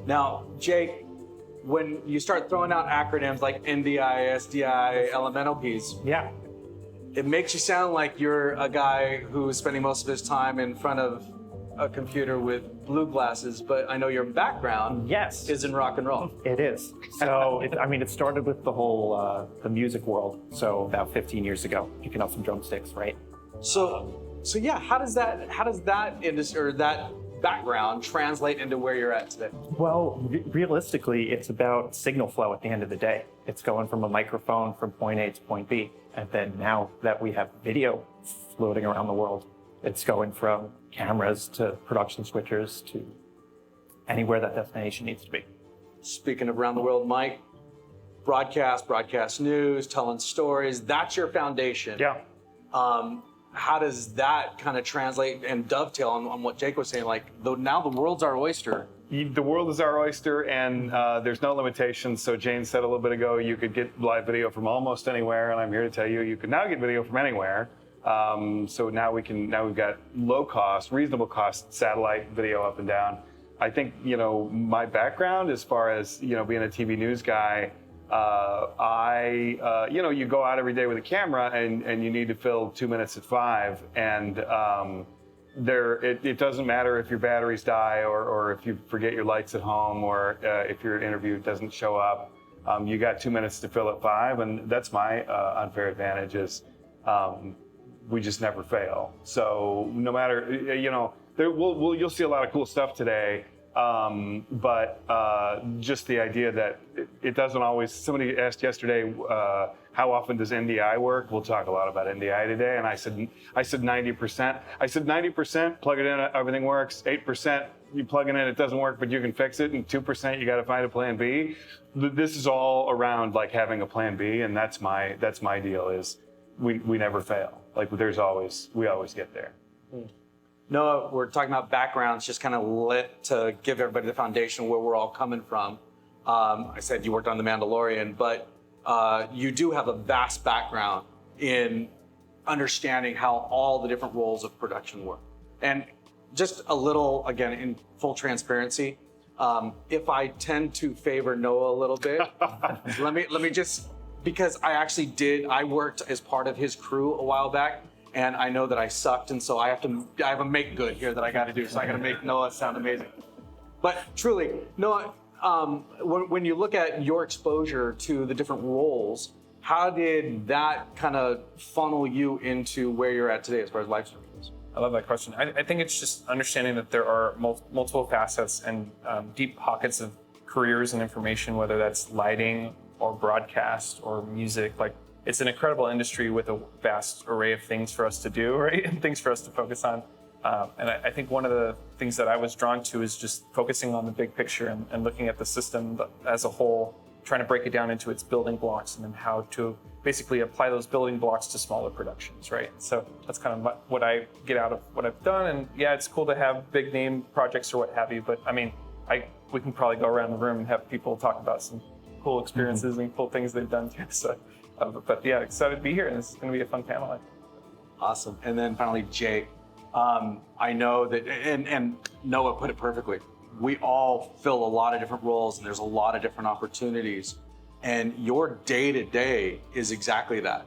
Now, Jake, when you start throwing out acronyms like NDI, SDI, LMNOPs, Yeah. it makes you sound like you're a guy who's spending most of his time in front of a computer with blue glasses, but I know your background Yes. is in rock and roll. It is. So, it started with the whole, the music world. So about 15 years ago, picking up some drumsticks, right? So yeah, how does that industry or that background translate into where you're at today? Well, realistically, it's about signal flow at the end of the day. It's going from a microphone from point A to point B. And then now that we have video floating around the world, it's going from cameras to production switchers to anywhere that destination needs to be. Speaking of around the world, Mike, broadcast news, telling stories, that's your foundation. Yeah. How does that kind of translate and dovetail on what Jake was saying? Like, now the world's our oyster. The world is our oyster, and there's no limitations. So Jane said a little bit ago, you could get live video from almost anywhere, and I'm here to tell you, you can now get video from anywhere. So now we've got low cost, reasonable cost satellite video up and down. I think, my background as far as, being a TV news guy, you go out every day with a camera and you need to fill 2 minutes at 5. And it doesn't matter if your batteries die or if you forget your lights at home or if your interview doesn't show up. You got 2 minutes to fill at 5. And that's my unfair advantage is we just never fail. So no matter, you'll see a lot of cool stuff today. But just the idea that it doesn't always, somebody asked yesterday, how often does NDI work? We'll talk a lot about NDI today. And I said 90%. I said 90%, plug it in, everything works. 8%, you plug it in, it doesn't work, but you can fix it. And 2%, you got to find a plan B. This is all around like having a plan B. And that's my deal is we never fail. Like we always get there. No, we're talking about backgrounds, just kind of to give everybody the foundation where we're all coming from. I said you worked on The Mandalorian, but you do have a vast background in understanding how all the different roles of production work. And just a little, again, in full transparency, if I tend to favor Noah a little bit, let me just, because I worked as part of his crew a while back, and I know that I sucked, and so I have a make good here that I got to do. So I got to make Noah sound amazing. But truly, Noah, when you look at your exposure to the different roles, how did that kind of funnel you into where you're at today as far as live streaming goes? I love that question. I think it's just understanding that there are multiple facets and deep pockets of careers and information, whether that's lighting or broadcast or music. Like, it's an incredible industry with a vast array of things for us to do, right? And things for us to focus on. And I think one of the things that I was drawn to is just focusing on the big picture and looking at the system as a whole, trying to break it down into its building blocks and then how to basically apply those building blocks to smaller productions, right? So that's kind of what I get out of what I've done. And yeah, it's cool to have big name projects or what have you, but I mean, we can probably go around the room and have people talk about some cool experiences and cool things they've done too. So. But yeah, excited to be here, and this is going to be a fun panel. Awesome. And then finally, Jake, I know that, and Noah put it perfectly, we all fill a lot of different roles, and there's a lot of different opportunities. And your day-to-day is exactly that,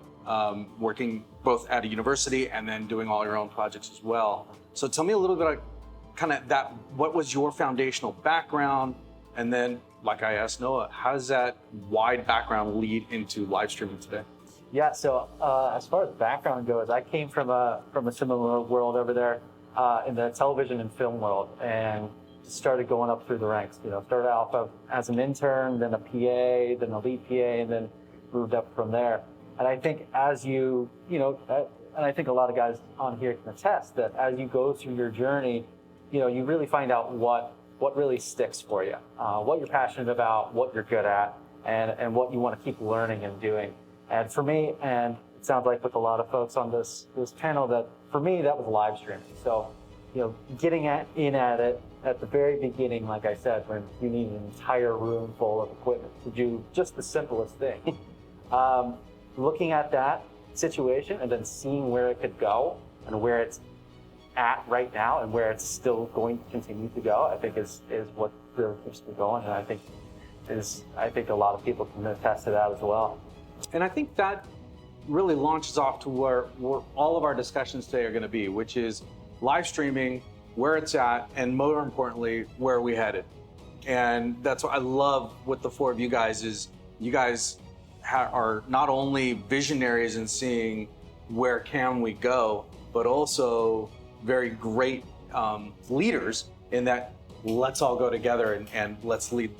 working both at a university and then doing all your own projects as well. So tell me a little bit about kind of that, what was your foundational background, and then, like I asked Noah, how does that wide background lead into live streaming today? Yeah, so as far as background goes, I came from a similar world over there in the television and film world, and started going up through the ranks. Started off as an intern, then a PA, then a lead PA, and then moved up from there. And I think and I think a lot of guys on here can attest that as you go through your journey, you really find out what really sticks for you, what you're passionate about, what you're good at, and what you want to keep learning and doing. And for me, and it sounds like with a lot of folks on this panel, that for me, that was live streaming. So, getting in at it at the very beginning, like I said, when you need an entire room full of equipment to do just the simplest thing. Looking at that situation and then seeing where it could go and where it's at right now and where it's still going to continue to go, I think is what really keeps me going. And I think a lot of people can attest to that as well. And I think that really launches off to where all of our discussions today are going to be, which is live streaming, where it's at, and more importantly, where are we headed. And that's what I love with the four of you guys is you guys are not only visionaries in seeing where can we go, but also very great leaders in that let's all go together and let's lead,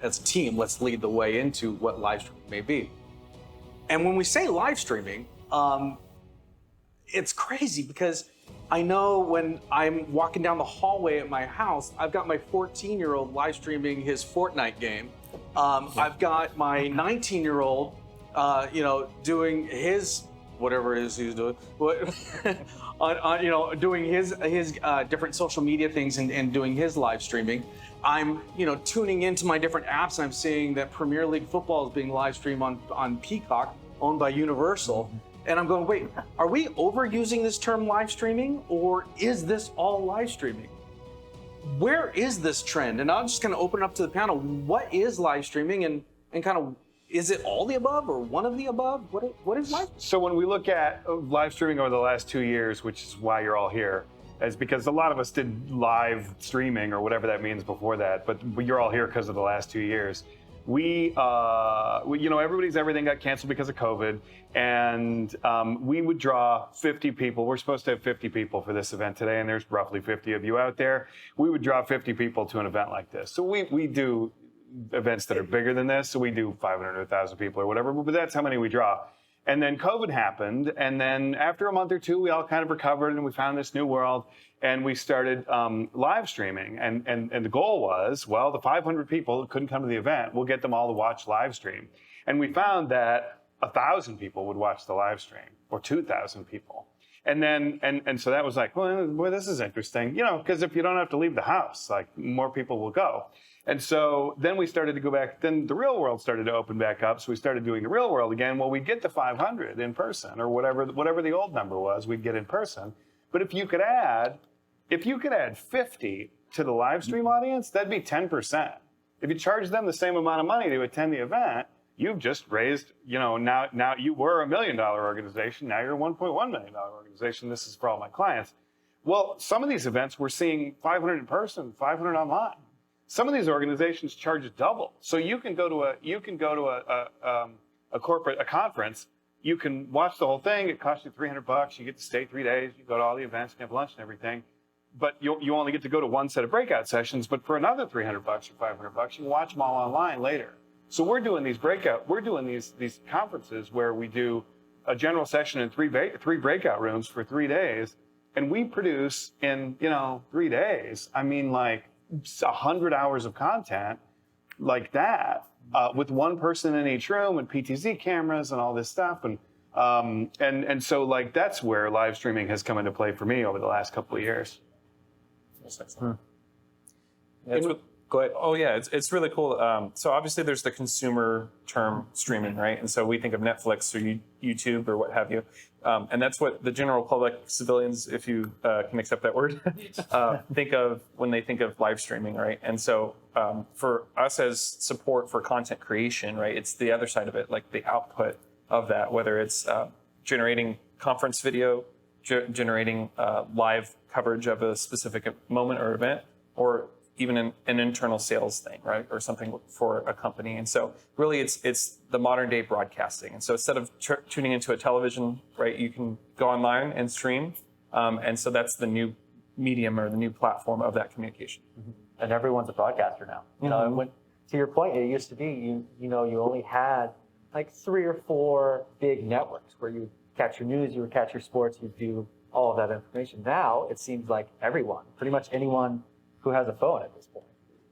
as a team, let's lead the way into what live streaming may be. And when we say live streaming, it's crazy because I know when I'm walking down the hallway at my house, I've got my 14-year-old live streaming his Fortnite game. I've got my 19-year-old, doing his whatever it is he's doing, doing his different social media things and doing his live streaming. I'm, tuning into my different apps and I'm seeing that Premier League football is being live streamed on Peacock, owned by Universal. And I'm going, wait, are we overusing this term live streaming or is this all live streaming? Where is this trend? And I'm just going to open it up to the panel. What is live streaming and kind of, is it all the above or one of the above? What is live? So when we look at live streaming over the last 2 years, which is why you're all here, is because a lot of us did live streaming or whatever that means before that, but you're all here because of the last 2 years. Everything got canceled because of COVID, and we would draw 50 people. We're supposed to have 50 people for this event today, and there's roughly 50 of you out there. We would draw 50 people to an event like this. So we do events that are bigger than this, so we do 500 to 1,000 people or whatever, but that's how many we draw. And then COVID happened, and then after a month or two, we all kind of recovered, and we found this new world, and we started live streaming. And the goal was, well, the 500 people who couldn't come to the event, we'll get them all to watch live stream. And we found that 1,000 people would watch the live stream, or 2,000 people. And then, and so that was like, well, boy, this is interesting, because if you don't have to leave the house, like more people will go. And so then we started to go back, then the real world started to open back up. So we started doing the real world again. Well, we'd get the 500 in person or whatever the old number was, we'd get in person. But if you could add 50 to the live stream audience, that'd be 10%. If you charge them the same amount of money to attend the event, you've just raised, now you were $1 million organization. Now you're a $1.1 million organization. This is for all my clients. Well, some of these events we're seeing 500 in person, 500 online. Some of these organizations charge double. So you can go to a conference. You can watch the whole thing. It costs you $300. You get to stay 3 days. You go to all the events, you have lunch and everything. But you only get to go to one set of breakout sessions. But for another $300 or $500, you can watch them all online later. So we're doing these these conferences where we do a general session in three breakout rooms for 3 days, and we produce in 3 days. I mean, like 100 hours of content like that with one person in each room and PTZ cameras and all this stuff. And so like that's where live streaming has come into play for me over the last couple of years. Go ahead. Oh yeah, it's really cool. So obviously there's the consumer term streaming, right? And so we think of Netflix or YouTube or what have you. And that's what the general public, civilians, if you can accept that word, think of when they think of live streaming, right? And so for us as support for content creation, right, it's the other side of it, like the output of that, whether it's generating conference video, generating live coverage of a specific moment or event, or even an internal sales thing, right, or something for a company. And so really it's the modern day broadcasting. And so instead of tuning into a television, right, you can go online and stream. And so that's the new medium or the new platform of that communication. And everyone's a broadcaster now. To your point, it used to be, you only had like 3 or 4 big networks where you would catch your news, you would catch your sports, you'd do all of that information. Now it seems like everyone, pretty much anyone who has a phone at this point,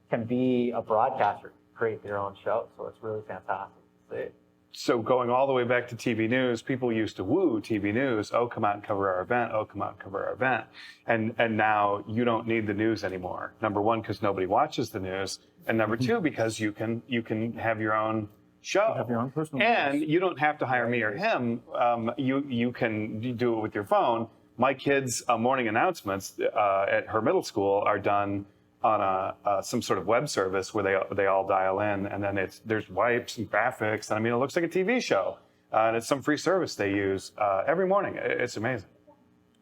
can be a broadcaster, create their own show. So it's really fantastic to see. So going all the way back to TV news, people used to woo TV news. Oh, come out and cover our event. Oh, come out and cover our event. And now you don't need the news anymore. Number one, because nobody watches the news. And number two, because you can have your own show. You have your own personal and news. You don't have to hire me or him. You can do it with your phone. My kids' morning announcements at her middle school are done some sort of web service where they all dial in, and then there's wipes and graphics. And I mean, it looks like a TV show, and it's some free service they use every morning. It's amazing.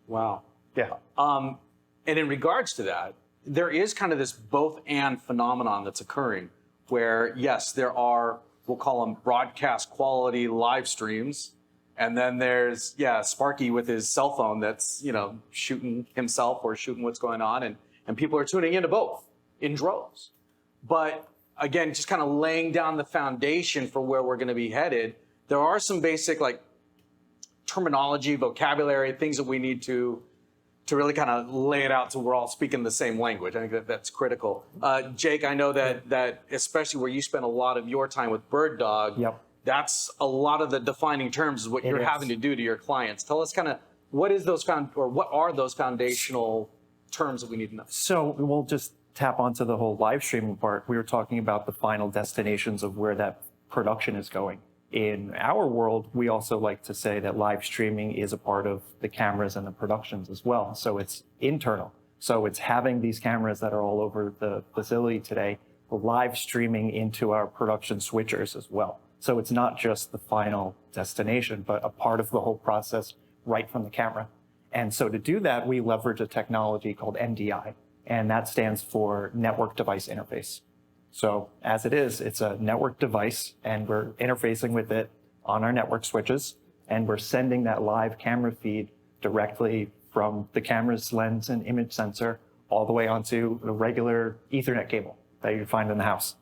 Wow. Yeah. And in regards to that, there is kind of this both and phenomenon that's occurring where, yes, there are, we'll call them broadcast quality live streams. And then there's, Sparky with his cell phone that's, shooting himself or shooting what's going on. And people are tuning into both in droves. But again, just kind of laying down the foundation for where we're going to be headed, there are some basic terminology, vocabulary, things that we need to really kind of lay it out so we're all speaking the same language. I think that's critical. Jake, I know that especially where you spend a lot of your time with Bird Dog, that's a lot of the defining terms is what you're having to do to your clients. Tell us kind of what are those foundational terms that we need to know? So we'll just tap onto the whole live streaming part. We were talking about the final destinations of where that production is going. In our world, we also like to say that live streaming is a part of the cameras and the productions as well. So it's internal. So it's having these cameras that are all over the facility today, live streaming into our production switchers as well. So it's not just the final destination, but a part of the whole process right from the camera. And so to do that, we leverage a technology called NDI, and that stands for Network Device Interface. So as it is, it's a network device, and we're interfacing with it on our network switches, and we're sending that live camera feed directly from the camera's lens and image sensor all the way onto the regular Ethernet cable that you find in the house.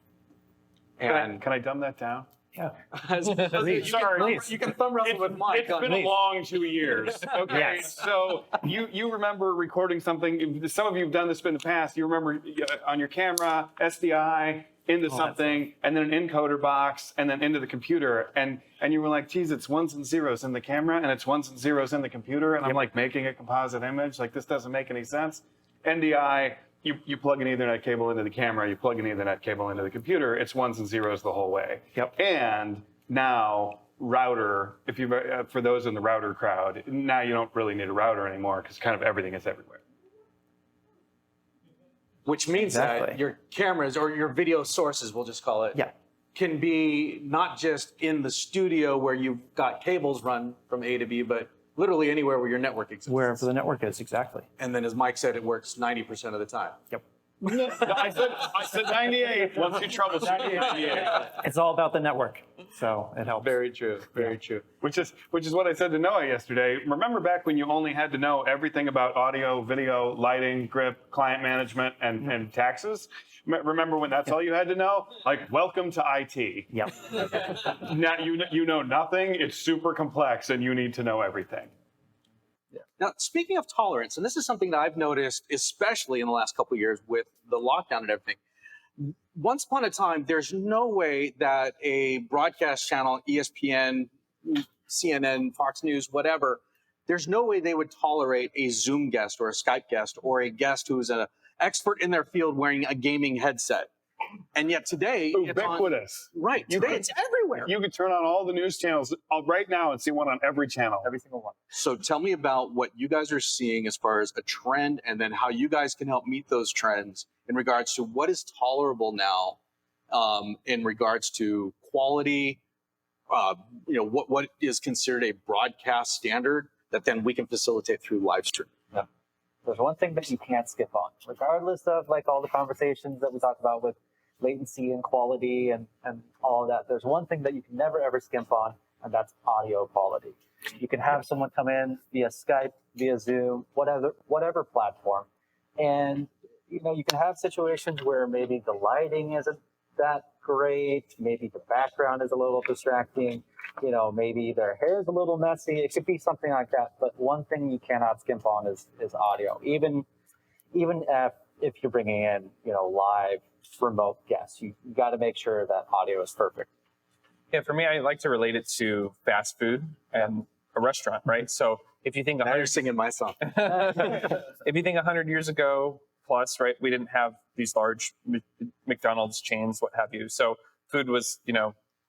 And can I dumb that down? Yeah. You can thumb wrestle with Mike. It's been a long 2 years. Okay, Yes. So you remember recording something. Some of you have done this in the past. You remember on your camera, SDI into something, and then an encoder box, and then into the computer, and you were like, geez, it's ones and zeros in the camera, and it's ones and zeros in the computer, and I'm like making a composite image. Like, this doesn't make any sense. NDI. You plug an Ethernet cable into the camera, you plug an Ethernet cable into the computer, it's ones and zeros the whole way. Yep. And now router, if you for those in the router crowd, now you don't really need a router anymore because kind of everything is everywhere. Which means that your cameras or your video sources, we'll just call it, can be not just in the studio where you've got cables run from A to B, but literally anywhere where your network exists. Wherever the network is, exactly. And then, as Mike said, it works 90% of the time. Yep. I said 98. Once you troubleshoot 98. It's all about the network, so it helps. Very true. Very true. Which is what I said to Noah yesterday. Remember back when you only had to know everything about audio, video, lighting, grip, client management, and taxes? Remember when that's all you had to know? Like, welcome to IT. Yep. Now you know nothing. It's super complex, and you need to know everything. Now, speaking of tolerance, and this is something that I've noticed, especially in the last couple of years with the lockdown and everything. Once upon a time, there's no way that a broadcast channel, ESPN, CNN, Fox News, whatever, there's no way they would tolerate a Zoom guest or a Skype guest or a guest who's an expert in their field wearing a gaming headset. And yet today, ubiquitous. It's everywhere. You can turn on all the news channels right now and see one on every channel. Every single one. So tell me about what you guys are seeing as far as a trend, and then how you guys can help meet those trends in regards to what is tolerable now, in regards to quality. What is considered a broadcast standard that then we can facilitate through live stream. Yeah. There's one thing that you can't skip on, regardless of like all the conversations that we talked about with latency and quality and all of that. There's one thing that you can never ever skimp on, and that's audio quality. You can have someone come in via Skype, via Zoom, whatever platform, and you can have situations where maybe the lighting isn't that great, maybe the background is a little distracting, maybe their hair is a little messy. It could be something like that. But one thing you cannot skimp on is audio. Even if you're bringing in live remote guests, you got to make sure that audio is perfect. Yeah, for me, I like to relate it to fast food and a restaurant, right? So if you think now you're singing my song. If you think 100 years ago plus, right, we didn't have these large McDonald's chains, what have you. So food was,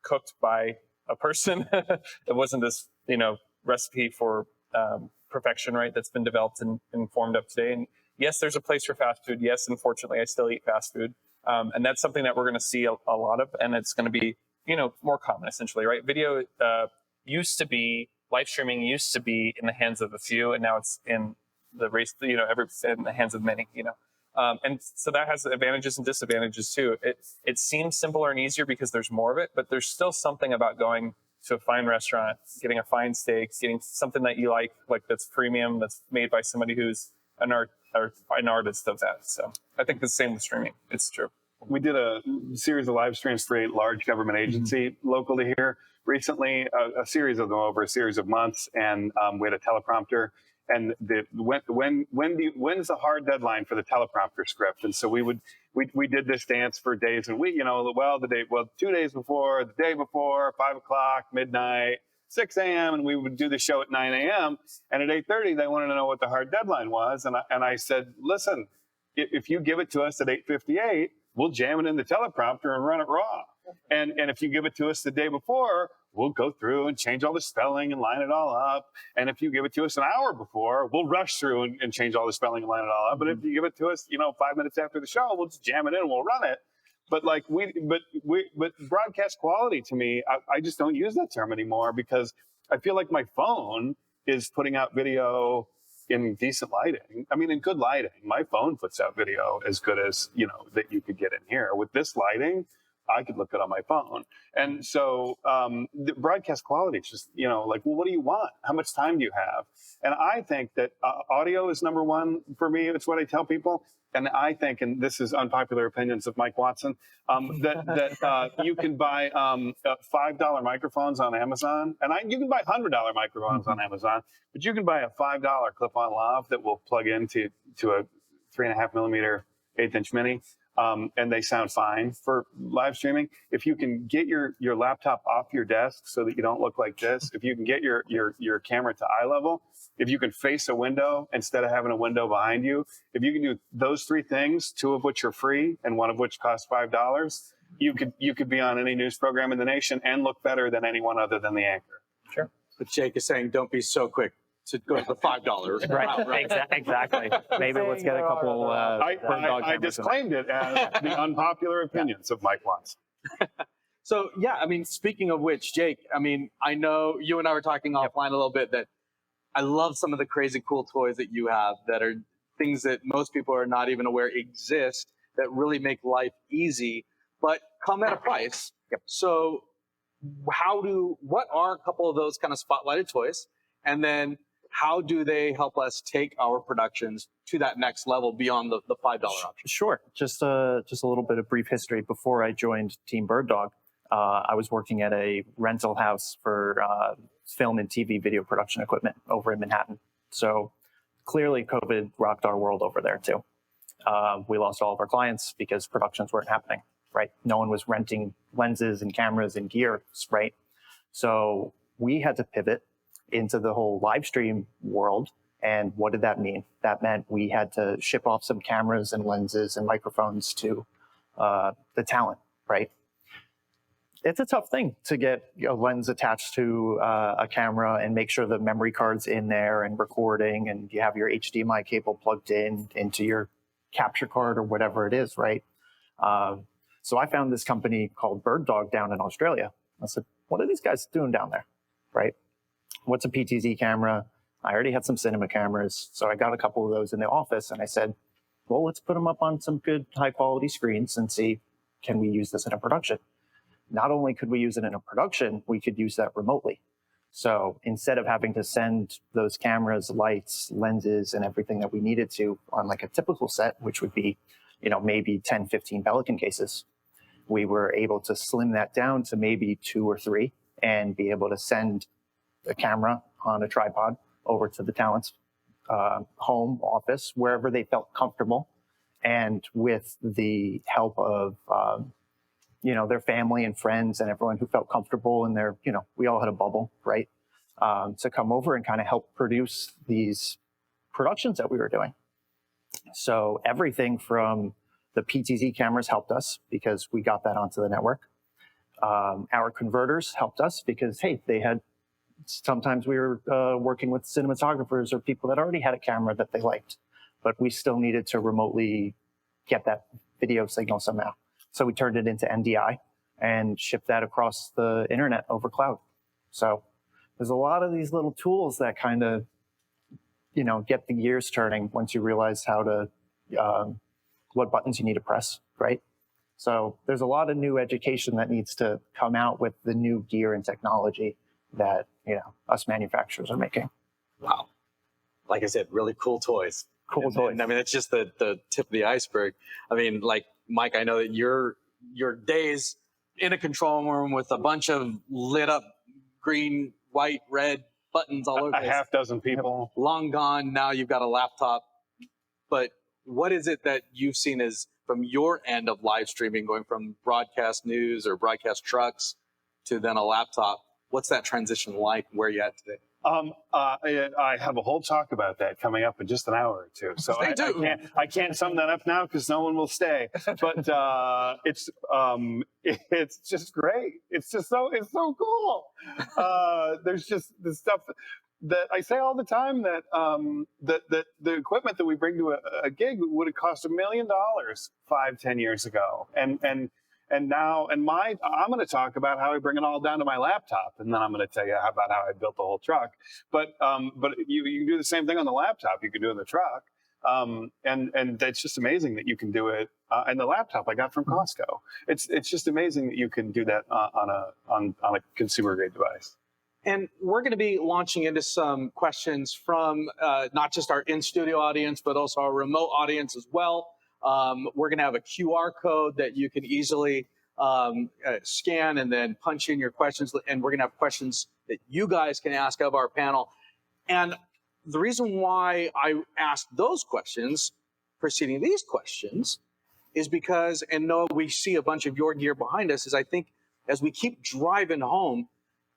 cooked by a person. It wasn't this, recipe for perfection, right, that's been developed and formed up today. And yes, there's a place for fast food. Yes, unfortunately, I still eat fast food. And that's something that we're going to see a lot of, and it's going to be, more common essentially, right? Video live streaming used to be in the hands of a few, and now it's in the race, in the hands of many, and so that has advantages and disadvantages too. It seems simpler and easier because there's more of it, but there's still something about going to a fine restaurant, getting a fine steak, getting something that you like that's premium, that's made by somebody who's an artist of that. So I think the same with streaming. It's true. We did a series of live streams for a large government agency locally here recently, a series of them over a series of months, and we had a teleprompter. And when's the hard deadline for the teleprompter script? And so we did this dance for days and 2 days before, the day before, 5 o'clock, midnight, 6 a.m. and we would do the show at 9 a.m. And at 8:30 they wanted to know what the hard deadline was, and I said, listen, if you give it to us at 8:58, we'll jam it in the teleprompter and run it raw. And if you give it to us the day before, we'll go through and change all the spelling and line it all up. And if you give it to us an hour before, we'll rush through and change all the spelling and line it all up. But if you give it to us, 5 minutes after the show, we'll just jam it in and we'll run it. But but broadcast quality, to me, I just don't use that term anymore, because I feel like my phone is putting out video in decent lighting. I mean, in good lighting. My phone puts out video as good as, that you could get in here. With this lighting, I could look it on my phone. And so the broadcast quality is just, what do you want? How much time do you have? And I think that audio is number one for me. It's what I tell people. And I think, and this is unpopular opinions of Mike Watson, that you can buy $5 microphones on Amazon. And you can buy $100 microphones on Amazon, but you can buy a $5 clip-on lav that will plug into a 3.5 millimeter 1/8" mini. And they sound fine for live streaming. If you can get your laptop off your desk so that you don't look like this, if you can get your camera to eye level, if you can face a window instead of having a window behind you, if you can do those three things, 2 of which are free and 1 of which costs $5, you could be on any news program in the nation and look better than anyone other than the anchor. Sure. But Jake is saying, don't be so quick to go to the $5. Right. Exactly. Maybe let's get a couple. I disclaimed it as the unpopular opinions of Mike Watson. So, speaking of which, Jake, I know you and I were talking offline a little bit that I love some of the crazy cool toys that you have that are things that most people are not even aware exist, that really make life easy, but come at a price. Yep. So what are a couple of those kind of spotlighted toys? And then how do they help us take our productions to that next level beyond the $5 option? Sure. Just a little bit of brief history. Before I joined Team Bird Dog, I was working at a rental house for film and TV video production equipment over in Manhattan. So clearly COVID rocked our world over there too. We lost all of our clients because productions weren't happening, right? No one was renting lenses and cameras and gear, right? So we had to pivot into the whole live stream world. And what did that mean? That meant we had to ship off some cameras and lenses and microphones to the talent, right? It's a tough thing to get a lens attached to a camera and make sure the memory card's in there and recording, and you have your HDMI cable plugged into your capture card or whatever it is, right? So I found this company called Bird Dog down in Australia. I said, what are these guys doing down there, right? What's a PTZ camera? I already had some cinema cameras, so I got a couple of those in the office, and I said, well, let's put them up on some good high quality screens and see, can we use this in a production? Not only could we use it in a production, we could use that remotely. So instead of having to send those cameras, lights, lenses, and everything that we needed to on like a typical set, which would be, maybe 10, 15 Pelican cases, we were able to slim that down to maybe 2 or 3 and be able to send the camera on a tripod over to the talent's home, office, wherever they felt comfortable. And with the help of, their family and friends and everyone who felt comfortable in their, we all had a bubble, right? To come over and kind of help produce these productions that we were doing. So everything from the PTZ cameras helped us because we got that onto the network. Our converters helped us because, hey, sometimes we were working with cinematographers or people that already had a camera that they liked. but we still needed to remotely get that video signal somehow. So we turned it into NDI and shipped that across the internet over cloud. So there's a lot of these little tools that kind of, get the gears turning once you realize how to, what buttons you need to press, right? So there's a lot of new education that needs to come out with the new gear and technology that, us manufacturers are making. Wow. Like I said, really cool toys. Cool toys. And, I mean, it's just the tip of the iceberg. I mean, like, Mike, I know that your days in a control room with a bunch of lit up green, white, red buttons all over the place. A half dozen people. Long gone. Now you've got a laptop. But what is it that you've seen as from your end of live streaming, going from broadcast news or broadcast trucks to then a laptop? What's that transition like? Where are you at today? I have a whole talk about that coming up in just an hour or two. So I can't sum that up now because no one will stay. But it's just great. It's so cool. There's just the stuff that I say all the time that that the equipment that we bring to a gig would have cost $1 million 5-10 years ago, and now, I'm going to talk about how I bring it all down to my laptop, and then I'm going to tell you about how I built the whole truck. But you can do the same thing on the laptop. You can do it in the truck, and it's just amazing that you can do it in the laptop I got from Costco. It's just amazing that you can do that on a consumer grade device. And we're going to be launching into some questions from not just our in-studio audience, but also our remote audience as well. We're going to have a QR code that you can easily scan and then punch in your questions. And we're going to have questions that you guys can ask of our panel. And the reason why I asked those questions preceding these questions is because, and Noah, we see a bunch of your gear behind us, is I think as we keep driving home,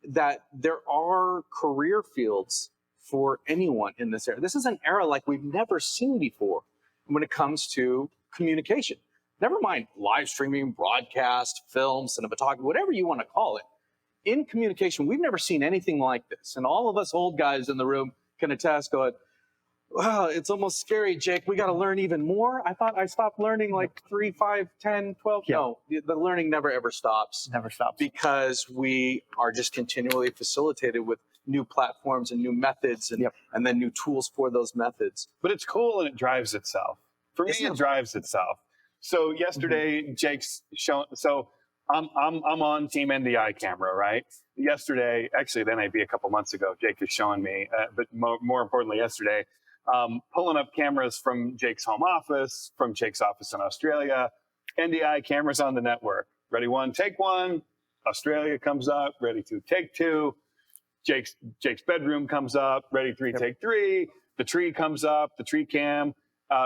that there are career fields for anyone in this era. This is an era like we've never seen before when it comes to communication. Never mind live streaming, broadcast, film, cinematography, whatever you want to call it. In communication, we've never seen anything like this. And all of us old guys in the room can attest, going, wow, it's almost scary, Jake. We got to learn even more. I thought I stopped learning like 3, 5, 10, 12. Yeah. No, the learning never, ever stops. Never stops. Because we are just continually facilitated with new platforms and new methods and then new tools for those methods. But it's cool and it drives itself. For me, it drives itself. So yesterday, Jake's showing. So I'm on Team NDI camera, right? Yesterday, actually, then I'd be a couple months ago. Jake is showing me, but more importantly, yesterday, pulling up cameras from Jake's home office, from Jake's office in Australia. NDI cameras on the network. Ready one, take one. Australia comes up. Ready two, take two. Jake's bedroom comes up. Ready three, take three. The tree comes up. The tree cam.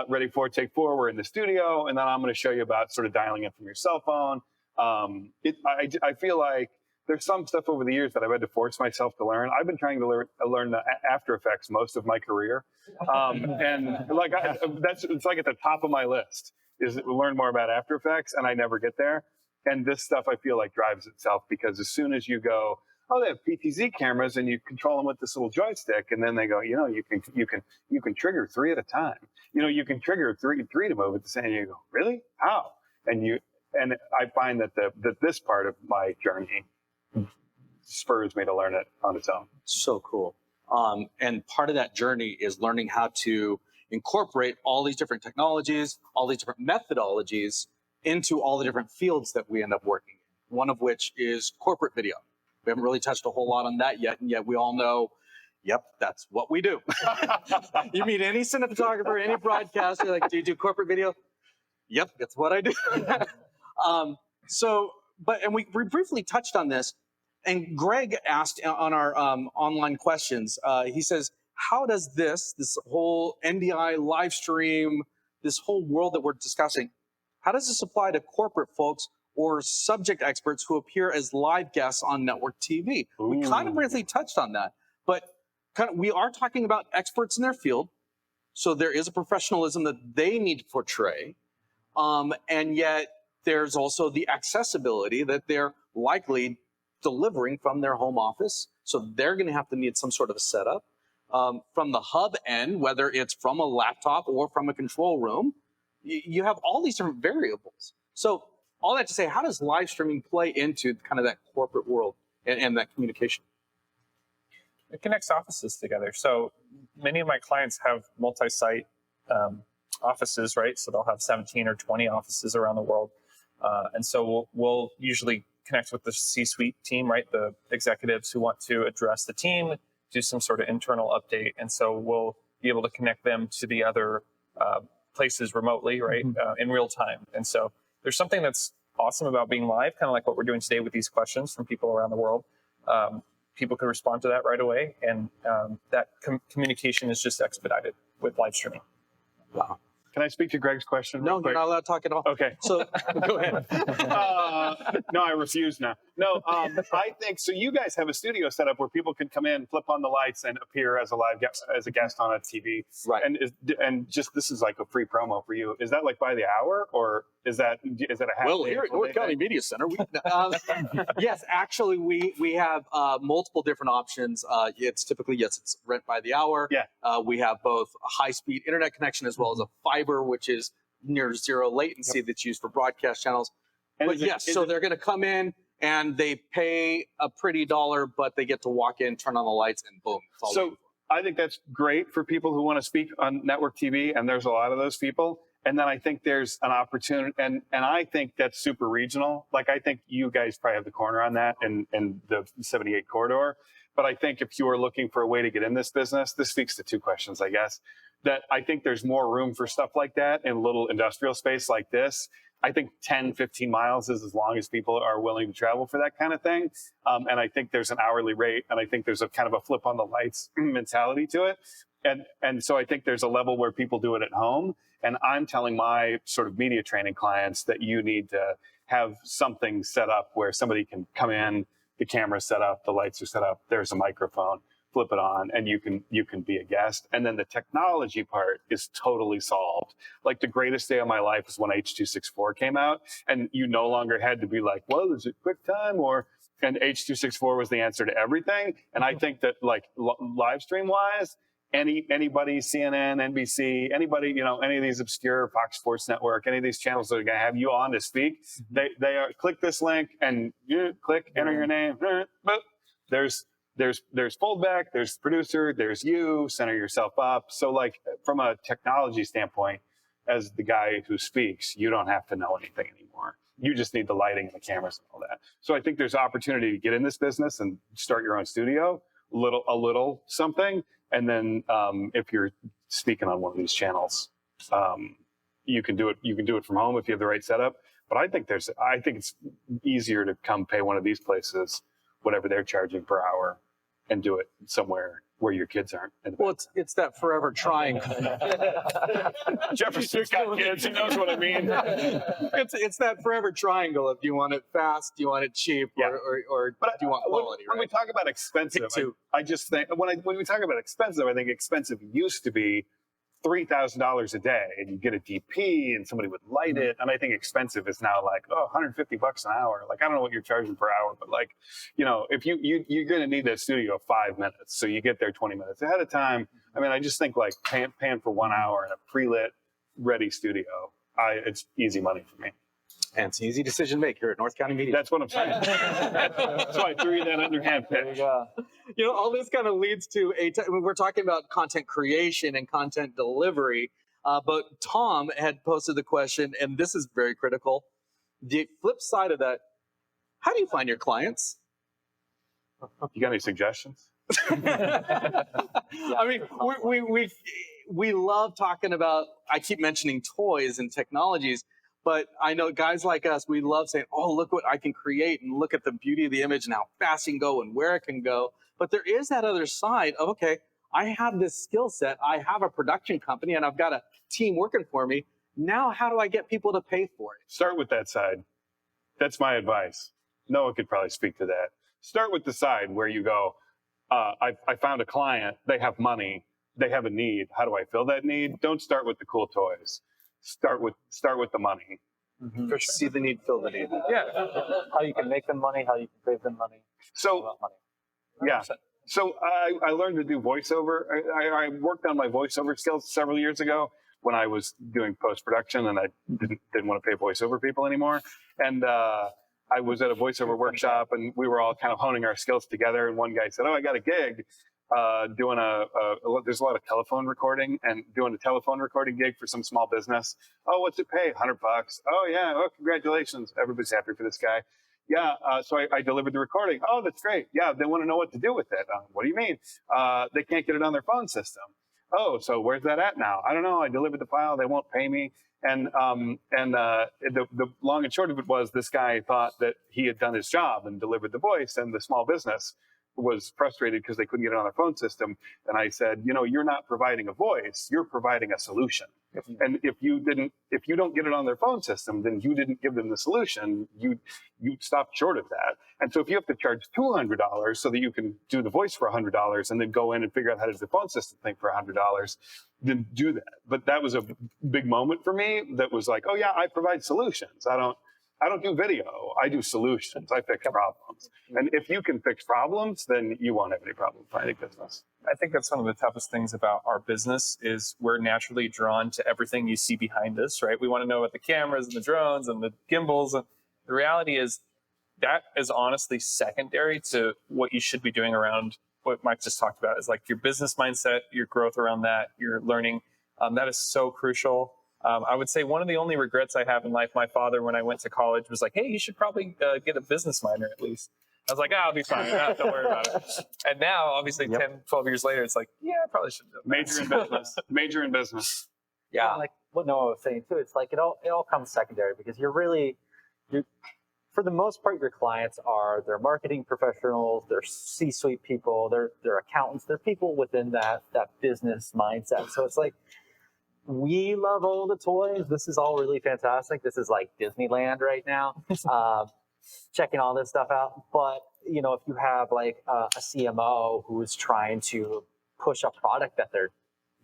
Ready 4, take 4. We're in the studio, and then I'm going to show you about sort of dialing in from your cell phone. I feel like there's some stuff over the years that I've had to force myself to learn. I've been trying to learn the After Effects most of my career, and like it's like at the top of my list is learn more about After Effects, and I never get there. And this stuff I feel like drives itself because as soon as you go, oh, they have PTZ cameras and you control them with this little joystick, and then they go, you can trigger 3 at a time. You can trigger three to move at the same. And you go, really? How? And I find that this part of my journey spurs me to learn it on its own. So cool. And part of that journey is learning how to incorporate all these different technologies, all these different methodologies into all the different fields that we end up working in. One of which is corporate video. We haven't really touched a whole lot on that yet, and yet we all know, yep, that's what we do. You meet any cinematographer, any broadcaster, like, do you do corporate video? Yep, that's what I do. And we briefly touched on this, and Greg asked on our online questions, he says, how does this whole NDI live stream, this whole world that we're discussing, how does this apply to corporate folks or subject experts who appear as live guests on network TV? Ooh. We kind of briefly touched on that, but we are talking about experts in their field. So there is a professionalism that they need to portray. And yet there's also the accessibility that they're likely delivering from their home office. So they're going to have to need some sort of a setup. from the hub end, whether it's from a laptop or from a control room, you have all these different variables. So all that to say, how does live streaming play into kind of that corporate world and that communication? It connects offices together. So many of my clients have multi-site offices, right? So they'll have 17 or 20 offices around the world. And so we'll usually connect with the C-suite team, right? The executives who want to address the team, do some sort of internal update. And so we'll be able to connect them to the other places remotely, right? In real time. And so there's something that's awesome about being live, kind of like what we're doing today with these questions from people around the world. People can respond to that right away, and that communication is just expedited with live streaming. Wow. Can I speak to Greg's question? No, you're not allowed to talk at all. Okay. So go ahead. No, I refuse now. No, I think so. You guys have a studio set up where people can come in, flip on the lights, and appear as a live guest, as a guest on a TV. Right. And just this is like a free promo for you. Is that like by the hour, or is that a half? Well, day, here at North County Media Center, yes, actually, we have multiple different options. It's typically, it's rent by the hour. Yeah. We have both a high-speed internet connection as well as a fiber, which is near zero latency that's used for broadcast channels. And But yes, so they're going to come in and they pay a pretty dollar, but they get to walk in, turn on the lights, and boom. It's all So waiting. I think that's great for people who want to speak on network TV, and there's a lot of those people. And then I think there's an opportunity, and I think that's super regional. Like, I think you guys probably have the corner on that in the 78 corridor. But I think if you are looking for a way to get in this business, this speaks to two questions, I guess. That I think there's more room for stuff like that in a little industrial space like this. I think 10, 15 miles is as long as people are willing to travel for that kind of thing. And I think there's an hourly rate, and I think there's a kind of a flip on the lights mentality to it. And so I think there's a level where people do it at home. And I'm telling my sort of media training clients that you need to have something set up where somebody can come in, the camera's set up, the lights are set up, there's a microphone, flip it on, and you can be a guest. And then the technology part is totally solved. Like, the greatest day of my life was when H.264 came out, and you no longer had to be like, well, is it QuickTime? And H.264 was the answer to everything. And I think that, like, live stream wise, anybody, CNN, NBC, anybody, any of these obscure Fox Sports Network, any of these channels that are going to have you on to speak, they are, click this link and you click, enter your name, boop. There's foldback, there's producer, there's you, center yourself up. So, like, from a technology standpoint, as the guy who speaks, you don't have to know anything anymore. You just need the lighting and the cameras and all that. So I think there's opportunity to get in this business and start your own studio, a little something. And then if you're speaking on one of these channels, you can do it. You can do it from home if you have the right setup. But I think it's easier to come pay one of these places whatever they're charging per hour and do it somewhere where your kids aren't. Well, it's that forever triangle. Jefferson's got kids. He knows what I mean. It's that forever triangle. If you want it fast, do you want it cheap, or do you want quality? When we talk about expensive, I just think when we talk about expensive, I think expensive used to be $3,000 a day, and you get a DP, and somebody would light it. And I think expensive is now like, $150 an hour. Like, I don't know what you're charging per hour, but, like, if you're going to need that studio 5 minutes, so you get there 20 minutes ahead of time. I mean, I just think, like, paying for 1 hour in a pre-lit, ready studio, it's easy money for me. And it's an easy decision to make here at North County Media. That's what I'm saying. That's why I threw you that underhand pitch. All this kind of leads to we're talking about content creation and content delivery, but Tom had posted the question, and this is very critical. The flip side of that, how do you find your clients? You got any suggestions? I mean, we love talking about, I keep mentioning toys and technologies, but I know guys like us, we love saying, oh, look what I can create, and look at the beauty of the image and how fast it can go and where it can go. But there is that other side of, okay, I have this skill set, I have a production company, and I've got a team working for me. Now, how do I get people to pay for it? Start with that side. That's my advice. Noah could probably speak to that. Start with the side where you go, I found a client, they have money, they have a need. How do I fill that need? Don't start with the cool toys. Start with the money. For sure. See the need, fill the need. Yeah. How you can make them money, how you can save them money. So, money. Yeah. So I learned to do voiceover. I worked on my voiceover skills several years ago when I was doing post-production, and I didn't want to pay voiceover people anymore. And I was at a voiceover workshop, and we were all kind of honing our skills together. And one guy said, "Oh, I got a gig doing there's a lot of telephone recording, and doing a telephone recording gig for some small business. Oh, what's it pay? $100. Oh, yeah. Oh, congratulations. Everybody's happy for this guy. Yeah, so I delivered the recording. Oh, that's great. Yeah, they want to know what to do with it. What do you mean? They can't get it on their phone system. Oh, so where's that at now? I don't know. I delivered the file. They won't pay me. And the long and short of it was, this guy thought that he had done his job and delivered the voice, and the small business was frustrated because they couldn't get it on their phone system. And I said, you're not providing a voice, you're providing a solution. And if you don't get it on their phone system, then you didn't give them the solution. You stopped short of that. And so if you have to charge $200 so that you can do the voice for $100 and then go in and figure out how to do the phone system thing for $100, then do that. But that was a big moment for me that was like, oh yeah, I provide solutions. I don't do video. I do solutions. I fix problems. And if you can fix problems, then you won't have any problem finding business. I think that's one of the toughest things about our business is we're naturally drawn to everything you see behind us, right? We want to know about the cameras and the drones and the gimbals. And the reality is that is honestly secondary to what you should be doing around what Mike just talked about, is like your business mindset, your growth around that, your learning. That is so crucial. I would say one of the only regrets I have in life, my father, when I went to college, was like, hey, you should probably get a business minor at least. I was like, I'll be fine. Don't worry about it. And now, obviously, 10, 12 years later, it's like, yeah, I probably should do it. Major in business. Major in business. Yeah. Like what Noah was saying too, it's like it all comes secondary, because you're for the most part, your clients they're marketing professionals, they're C-suite people, they're accountants, they're people within that business mindset. So it's like, we love all the toys. This is all really fantastic. This is like Disneyland right now, checking all this stuff out. But, if you have like a CMO who is trying to push a product that they're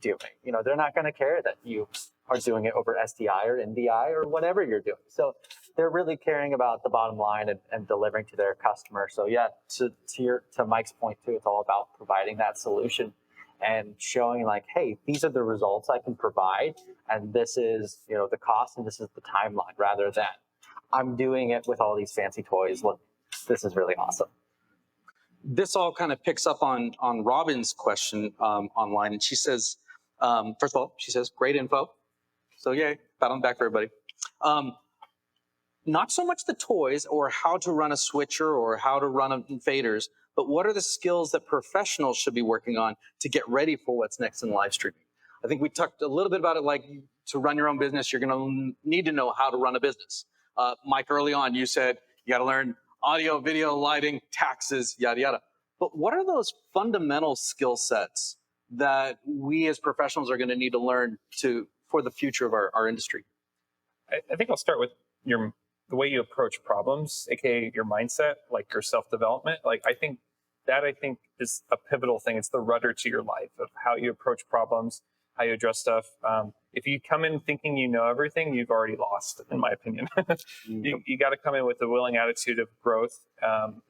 doing, they're not going to care that you are doing it over SDI or NDI or whatever you're doing. So they're really caring about the bottom line and delivering to their customer. So yeah, to Mike's point too, it's all about providing that solution and showing like, hey, these are the results I can provide, and this is, the cost, and this is the timeline, rather than I'm doing it with all these fancy toys. Look, this is really awesome. This all kind of picks up on Robin's question online, and she says, first of all, she says, great info. So yay, pat on the back for everybody. Not so much the toys or how to run a switcher or how to run faders, but what are the skills that professionals should be working on to get ready for what's next in live streaming? I think we talked a little bit about it, like to run your own business, you're going to need to know how to run a business. Mike, early on, you said you got to learn audio, video, lighting, taxes, yada, yada. But what are those fundamental skill sets that we as professionals are going to need to learn for the future of our industry? I think I'll start with the way you approach problems, aka your mindset, like your self-development. I think is a pivotal thing. It's the rudder to your life of how you approach problems, how you address stuff. If you come in thinking you know everything, you've already lost, in my opinion. You got to come in with a willing attitude of growth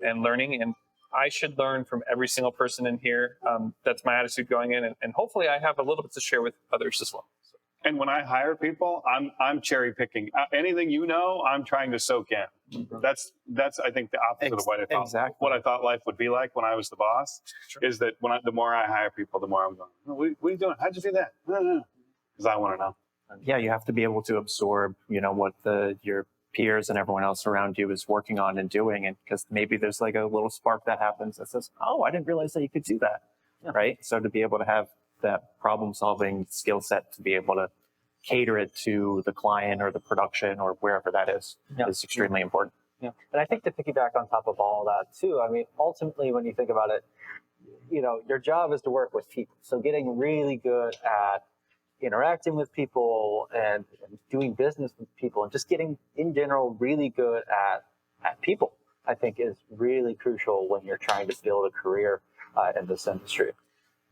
and learning. And I should learn from every single person in here. That's my attitude going in, and hopefully I have a little bit to share with others as well. And when I hire people, I'm cherry picking. Anything I'm trying to soak in. That's I think the opposite of what I thought. Exactly. What I thought life would be like when I was the boss. Sure. Is that the more I hire people, the more I'm going, what are you doing? How'd you do that? Because I want to know. Yeah, you have to be able to absorb, what your peers and everyone else around you is working on and doing, and because maybe there's like a little spark that happens that says, oh, I didn't realize that you could do that. Yeah. Right. So to be able to have that problem-solving skill set to be able to cater it to the client or the production or wherever that is extremely important. Yeah, and I think to piggyback on top of all that too, I mean, ultimately, when you think about it, your job is to work with people. So getting really good at interacting with people and doing business with people, and just getting, in general, really good at people, I think is really crucial when you're trying to build a career in this industry.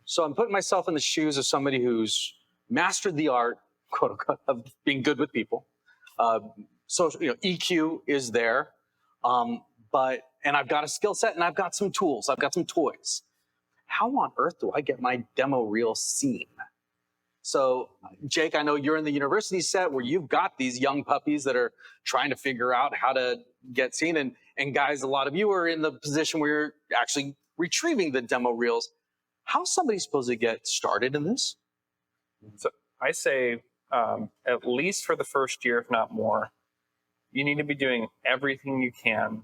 So I'm putting myself in the shoes of somebody who's mastered the art, quote unquote, of being good with people. So EQ is there, and I've got a skill set and I've got some tools, I've got some toys. how on earth do I get my demo reel seen? So, Jake, I know you're in the university set where you've got these young puppies that are trying to figure out how to get seen. And guys, a lot of you are in the position where you're actually retrieving the demo reels. How's somebody supposed to get started in this? So I say at least for the first year, if not more, you need to be doing everything you can,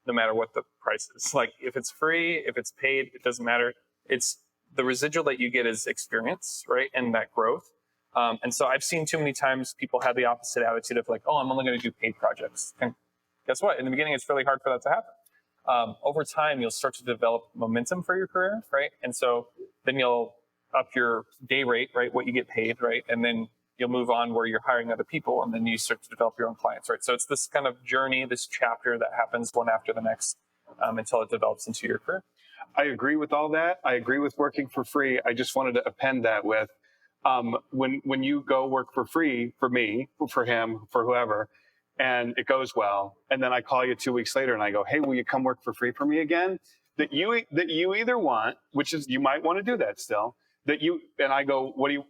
no matter what the price is. Like if it's free, if it's paid, it doesn't matter. It's the residual that you get is experience, right? And that growth. And so I've seen too many times people have the opposite attitude of like, oh, I'm only going to do paid projects. And guess what? In the beginning, it's really hard for that to happen. Over time, you'll start to develop momentum for your career, right? And so then you'll up your day rate, right? What you get paid, right? And then you'll move on where you're hiring other people, and then you start to develop your own clients, right? So it's this kind of journey, this chapter that happens one after the next until it develops into your career. I agree with all that. I agree with working for free. I just wanted to append that with when you go work for free, for me, for him, for whoever, and it goes well, and then I call you 2 weeks later and I go, hey, will you come work for free for me again? That you either want, which is you might want to do that still, and I go, what do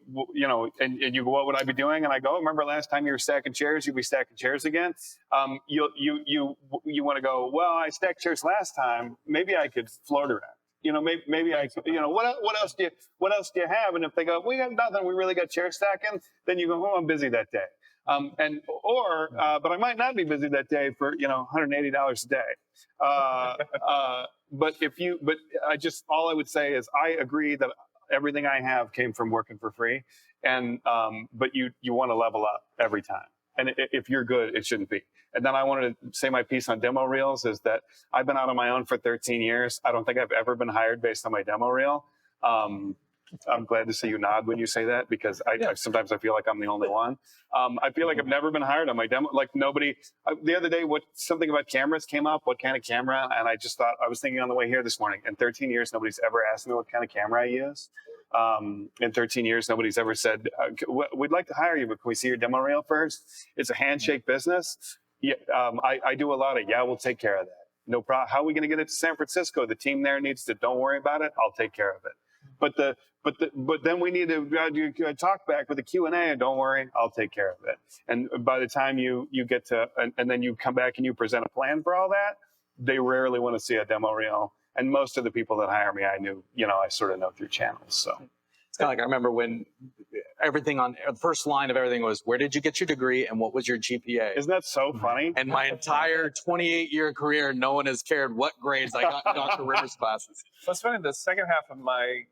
and you go, what would I be doing? And I go, remember last time you were stacking chairs, you'll be stacking chairs again. You want to go, well, I stacked chairs last time, maybe I could float around. Maybe I could, what else do you have? And if they go, we got nothing, we really got chair stacking, then you go, oh, I'm busy that day. But I might not be busy that day for, $180 a day. All I would say is I agree that everything I have came from working for free, but you want to level up every time. And if you're good, it shouldn't be. And then I wanted to say my piece on demo reels is that I've been out on my own for 13 years. I don't think I've ever been hired based on my demo reel. I'm glad to see you nod when you say that, because sometimes I feel like I'm the only one. I feel like I've never been hired on my demo. Like nobody. The other day, something about cameras came up. What kind of camera? And I just thought, I was thinking on the way here this morning. In 13 years, nobody's ever asked me what kind of camera I use. In 13 years, nobody's ever said, we'd like to hire you, but can we see your demo reel first? It's a handshake business. Yeah, I do a lot of, we'll take care of that. No problem. How are we going to get it to San Francisco? The team there needs to, don't worry about it. I'll take care of it. But then we need to talk back with a Q&A, and don't worry, I'll take care of it. And by the time you get to, and then you come back and you present a plan for all that, they rarely want to see a demo reel. And most of the people that hire me, I sort of know through channels. So it's kind of like, I remember when everything on the first line of everything was, where did you get your degree and what was your GPA? Isn't that so funny? And my entire 28-year career, no one has cared what grades I got in Dr. Rivers classes. Well, it's funny, the second half of my,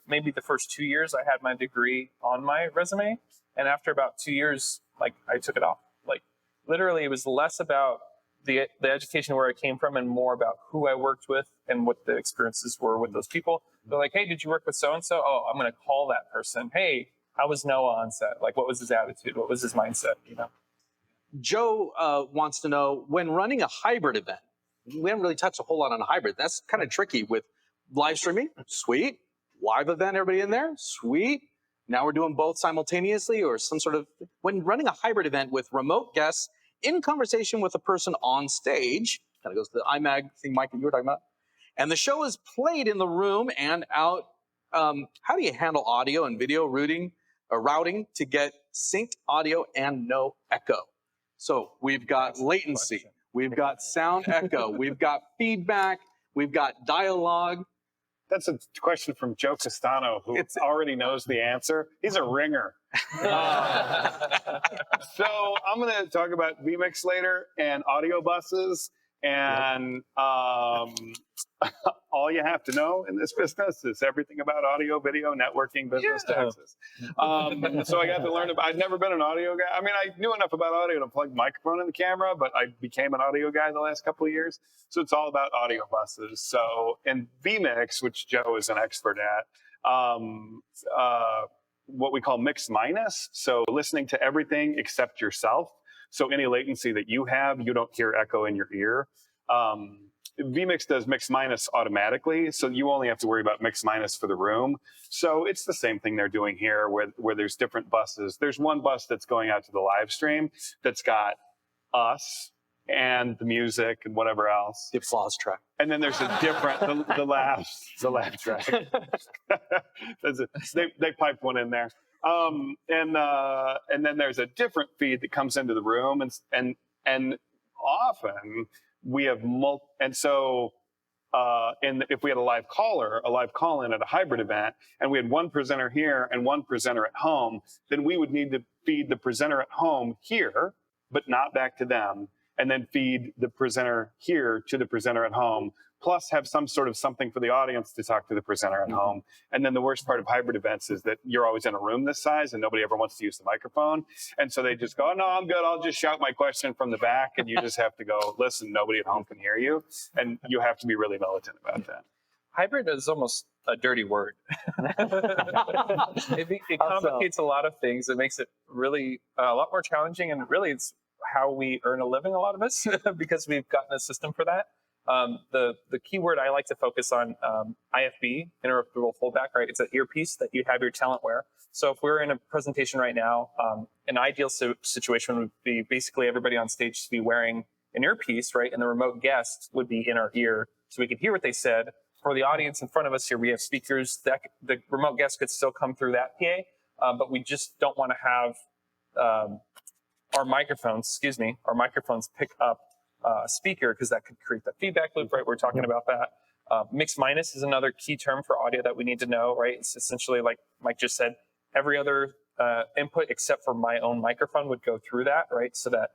maybe the first 2 years, I had my degree on my resume. And after about 2 years, I took it off. Literally, it was less about the education where I came from and more about who I worked with and what the experiences were with those people. They're like, hey, did you work with so-and-so? Oh, I'm going to call that person. Hey, how was Noah on set? What was his attitude? What was his mindset? Joe wants to know, when running a hybrid event, we haven't really touched a whole lot on a hybrid. That's kind of tricky with live streaming. Sweet. Live event, everybody in there. Sweet. Now we're doing both simultaneously, or some sort of, when running a hybrid event with remote guests in conversation with a person on stage, kind of goes to the iMag thing, Mike, that you were talking about, and the show is played in the room and out. How do you handle audio and video routing to get synced audio and no echo? So we've got latency, we've got sound echo, we've got feedback, we've got dialogue. That's a question from Joe Castano, who already knows the answer. He's a ringer. So I'm going to talk about vMix later and audio buses. And all you have to know in this business is everything about audio, video, networking, business taxes. So I got to learn about, I'd never been an audio guy. I mean, I knew enough about audio to plug the microphone in the camera, but I became an audio guy the last couple of years. So it's all about audio buses. So in vMix, which Joe is an expert at, what we call mix minus. So listening to everything except yourself. So any latency that you have, you don't hear echo in your ear. vMix does mix minus automatically, so you only have to worry about mix minus for the room. So it's the same thing they're doing here, where there's different buses. There's one bus that's going out to the live stream that's got us and the music and whatever else. The applause track. And then there's a different, the laugh track. They piped one in there. And then there's a different feed that comes into the room, and often we have and so if we had a live call-in at a hybrid event, and we had one presenter here and one presenter at home, then we would need to feed the presenter at home here, but not back to them, and then feed the presenter here to the presenter at home, plus have some sort of something for the audience to talk to the presenter at home. And then the worst part of hybrid events is that you're always in a room this size and nobody ever wants to use the microphone. And so they just go, no, I'm good. I'll just shout my question from the back. And you just have to go, listen, nobody at home can hear you. And you have to be really militant about that. Hybrid is almost a dirty word. It complicates a lot of things. It makes it really a lot more challenging. And really, it's how we earn a living, a lot of us, because we've gotten a system for that. The key word I like to focus on, IFB, interruptible fullback, right? It's an earpiece that you have your talent wear. So if we're in a presentation right now, an ideal situation would be basically everybody on stage to be wearing an earpiece, right? And the remote guest would be in our ear so we can hear what they said. For the audience in front of us here, we have speakers that the remote guest could still come through that PA, but we just don't want to have our microphones pick up speaker, because that could create that feedback loop, right? We're talking about that. Mix minus is another key term for audio that we need to know, right? It's essentially, like Mike just said, every other input except for my own microphone would go through that, right? So that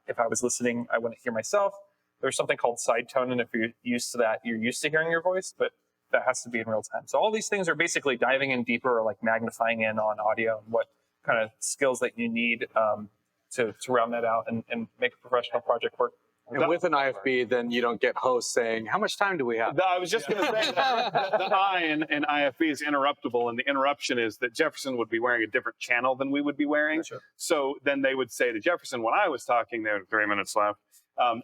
if I was listening, I wouldn't hear myself. There's something called side tone, and if you're used to that, you're used to hearing your voice, but that has to be in real time. So all these things are basically diving in deeper, or like magnifying in on audio and what kind of skills that you need to round that out and make a professional project work. And with an IFB, then you don't get hosts saying, how much time do we have? I was just going to say that the I in IFB is interruptible, and the interruption is that Jefferson would be wearing a different channel than we would be wearing. Sure. So then they would say to Jefferson, when I was talking, there were 3 minutes left.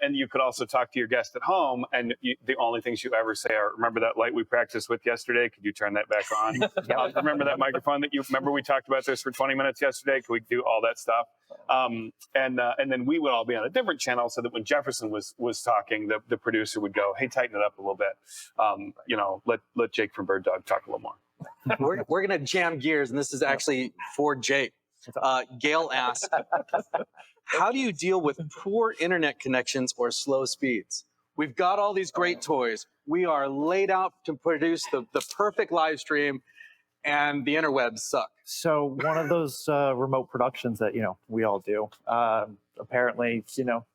And you could also talk to your guest at home, and the only things you ever say are, remember that light we practiced with yesterday? Could you turn that back on? Remember that microphone remember we talked about this for 20 minutes yesterday? Could we do all that stuff? And then we would all be on a different channel, so that when Jefferson was talking, the producer would go, hey, tighten it up a little bit. Let Jake from Bird Dog talk a little more. We're going to jam gears, and this is actually for Jake. Gail asked, how do you deal with poor internet connections or slow speeds? We've got all these great toys. We are laid out to produce the perfect live stream, and the interwebs suck. So one of those remote productions that, we all do, apparently,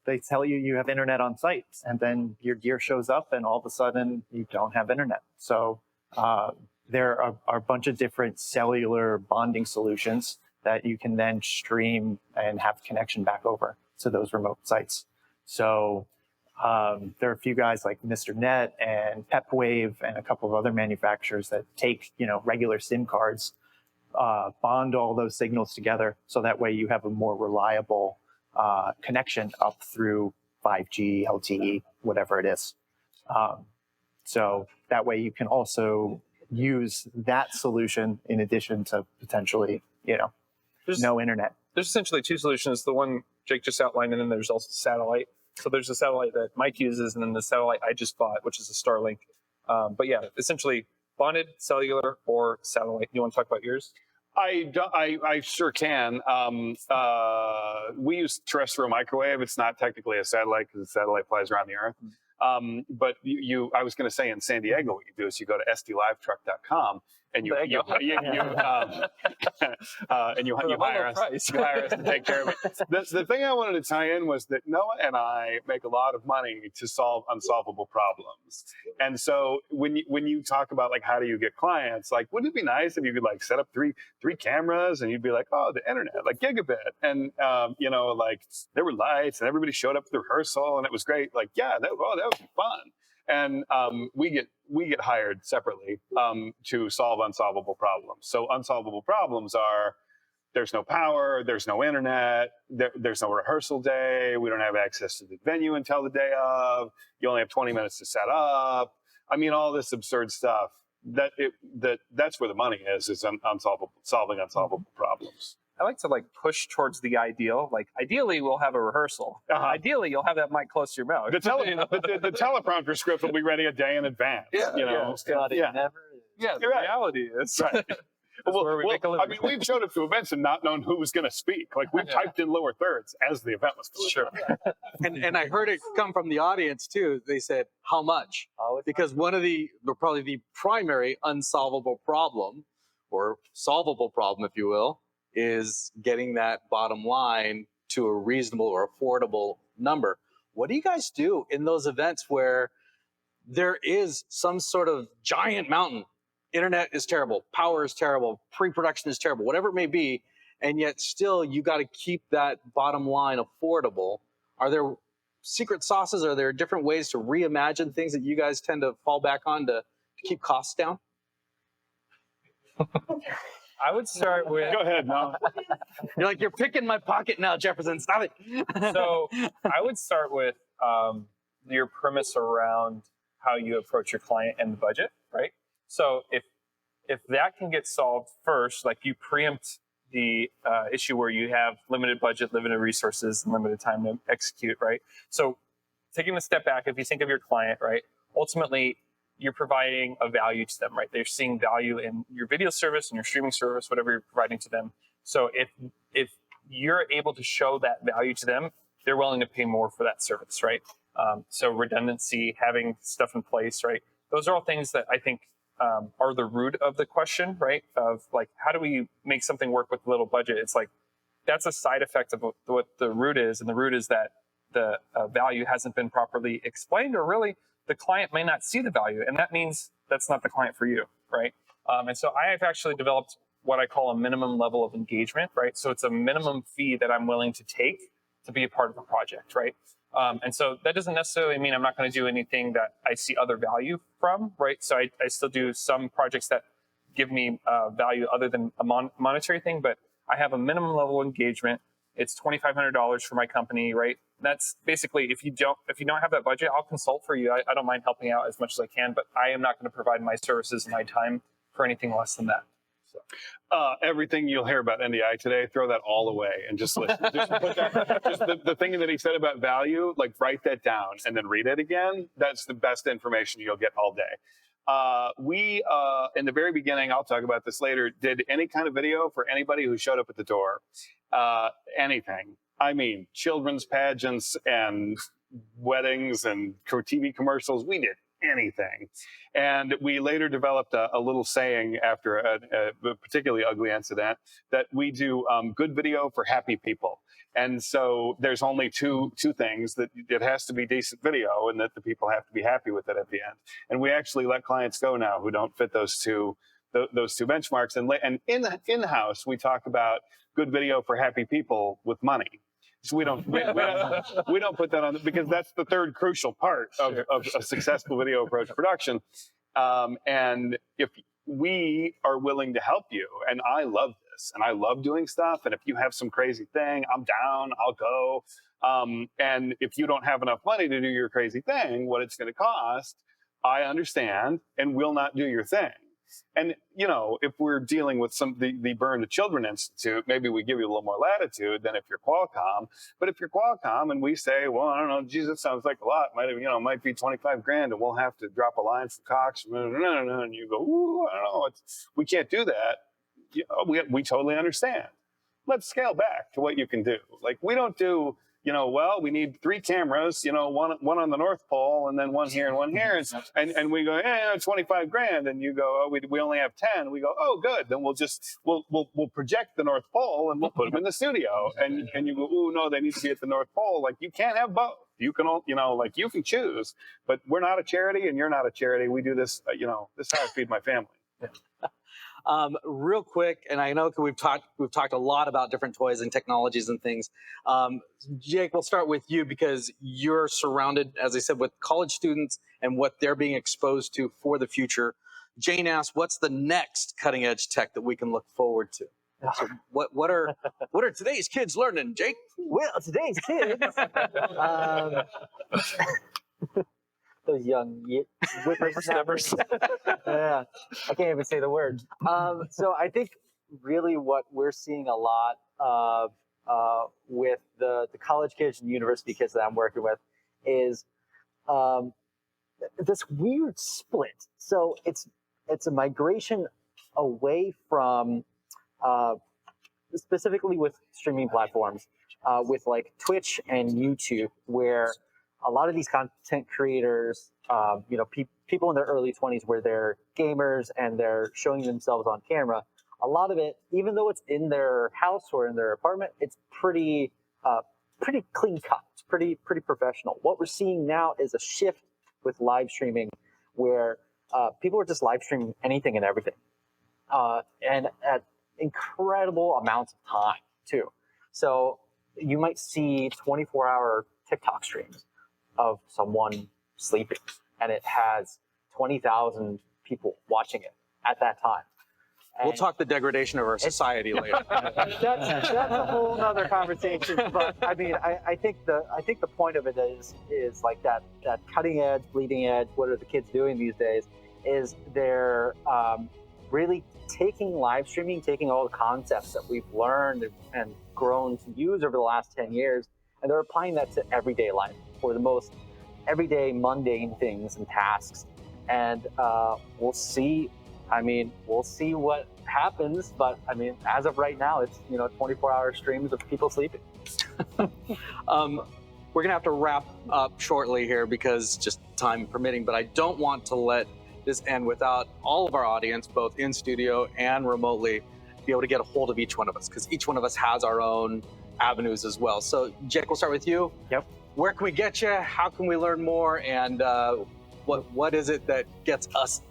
they tell you have internet on site, and then your gear shows up and all of a sudden you don't have internet. So there are a bunch of different cellular bonding solutions that you can then stream and have connection back over to those remote sites. So there are a few guys like Mr. Net and PepWave and a couple of other manufacturers that take, regular SIM cards, bond all those signals together, so that way you have a more reliable connection up through 5G, LTE, whatever it is. So that way you can also use that solution in addition to potentially, no internet. There's essentially two solutions. The one Jake just outlined, and then there's also satellite. So there's a satellite that Mike uses, and then the satellite I just bought, which is a Starlink. But yeah, essentially bonded, cellular, or satellite. You want to talk about yours? I sure can. We use terrestrial microwave. It's not technically a satellite because the satellite flies around the Earth. But I was going to say, in San Diego, what you do is you go to sdliveTruck.com and you hire us to take care of it. The thing I wanted to tie in was that Noah and I make a lot of money to solve unsolvable problems. And so when you talk about like how do you get clients, like wouldn't it be nice if you could like set up three cameras and you'd be like, oh, the internet, like gigabit, and like there were lights and everybody showed up at the rehearsal and it was great. Like that would be fun. And we get hired separately to solve unsolvable problems. So unsolvable problems are there's no power, there's no internet, there's no rehearsal day, we don't have access to the venue until the day of, you only have 20 minutes to set up. I mean, all this absurd stuff. That's where the money is solving unsolvable problems. like to like push towards the ideal. Like ideally, we'll have a rehearsal. Ideally, you'll have that mic close to your mouth. The teleprompter script will be ready a day in advance. Yeah, you know. But it never is. Yeah, the reality is. Right. Where we make a living. I mean, we've showed up to events and not known who was going to speak. Like, we typed in lower thirds as the event was going. Sure. And I heard it come from the audience too. They said, how much? Because one of probably the primary unsolvable problem, or solvable problem, if you will, is getting that bottom line to a reasonable or affordable number. What do you guys do in those events where there is some sort of giant mountain? Internet is terrible, power is terrible, pre-production is terrible, whatever it may be, and yet still you got to keep that bottom line affordable. Are there secret sauces? Are there different ways to reimagine things that you guys tend to fall back on to keep costs down? I would start with. Go ahead, no. You're like, you're picking my pocket now, Jefferson. Stop it. So I would start with your premise around how you approach your client and the budget, right? So if that can get solved first, like you preempt the issue where you have limited budget, limited resources, and limited time to execute, right? So taking a step back, if you think of your client, right, ultimately you're providing a value to them, right? They're seeing value in your video service and your streaming service, whatever you're providing to them. So if you're able to show that value to them, they're willing to pay more for that service, right? So redundancy, having stuff in place, right? Those are all things that I think are the root of the question, right? Of like, how do we make something work with little budget? It's like, that's a side effect of what the root is. And the root is that the value hasn't been properly explained, or really the client may not see the value. And that means that's not the client for you, right? And so I have actually developed what I call a minimum level of engagement, right? So it's a minimum fee that I'm willing to take to be a part of a project, right? And so that doesn't necessarily mean I'm not going to do anything that I see other value from, right? So I still do some projects that give me value other than a monetary thing, but I have a minimum level of engagement. It's $2,500 for my company, right? That's basically, if you don't have that budget, I'll consult for you. I don't mind helping out as much as I can, but I am not going to provide my services and my time for anything less than that. So. Everything you'll hear about NDI today, throw that all away and just listen. Just put that, just the thing that he said about value, like write that down and then read it again. That's the best information you'll get all day. We, in the very beginning, I'll talk about this later, did any kind of video for anybody who showed up at the door. Anything. I mean, children's pageants and weddings and TV commercials. We did anything. And we later developed a little saying after a particularly ugly incident that we do good video for happy people. And so there's only two things: that it has to be decent video and that the people have to be happy with it at the end. And we actually let clients go now who don't fit those two benchmarks. And in the house, we talk about good video for happy people with money. So we don't put that on, because that's the third crucial part of a successful video approach production. And if we are willing to help you, and I love this, and I love doing stuff, and if you have some crazy thing, I'm down, I'll go. And if you don't have enough money to do your crazy thing, what it's going to cost, I understand, and will not do your thing. And, you know, if we're dealing with the Burn to Children Institute, maybe we give you a little more latitude than if you're Qualcomm. But if you're Qualcomm and we say, well, I don't know, geez, that sounds like a lot. Might be 25 grand and we'll have to drop a line for Cox. And you go, ooh, I don't know. We can't do that. You know, we totally understand. Let's scale back to what you can do. Like, we don't do, well, we need 3 cameras, one on the North Pole and then one here and one here. And we go, 25 grand. And you go, oh, we only have 10. We go, oh, good. Then we'll project the North Pole and we'll put them in the studio. And you go, ooh, no, they need to be at the North Pole. Like, you can't have both. You can, you can choose, but we're not a charity and you're not a charity. We do this, this is how I feed my family. Real quick, and I know we've talked a lot about different toys and technologies and things. Jake, we'll start with you because you're surrounded, as I said, with college students and what they're being exposed to for the future. Jane asked, "What's the next cutting edge tech that we can look forward to?" So what are today's kids learning, Jake? Well, today's kids. Those young whippersnappers. Yeah, I can't even say the word. So I think really what we're seeing a lot of with the college kids and university kids that I'm working with is this weird split. So it's a migration away from specifically with streaming platforms, with like Twitch and YouTube, where a lot of these content creators, people in their early 20s where they're gamers and they're showing themselves on camera, a lot of it, even though it's in their house or in their apartment, it's pretty clean cut. It's pretty professional. What we're seeing now is a shift with live streaming where people are just live streaming anything and everything. And at incredible amounts of time too. So you might see 24-hour TikTok streams of someone sleeping, and it has 20,000 people watching it at that time. We'll talk the degradation of our society later. That's a whole nother conversation. But I mean, I think the point of it is like that cutting edge, bleeding edge. What are the kids doing these days? Is they're really taking live streaming, taking all the concepts that we've learned and grown to use over the last 10 years, and they're applying that to everyday life for the most everyday mundane things and tasks. And we'll see. I mean, we'll see what happens, but I mean, as of right now, it's 24-hour streams of people sleeping. We're gonna have to wrap up shortly here because just time permitting, but I don't want to let this end without all of our audience, both in studio and remotely, be able to get a hold of each one of us, because each one of us has our own avenues as well. So Jake, we'll start with you. Yep. Where can we get you? How can we learn more? And what is it that gets us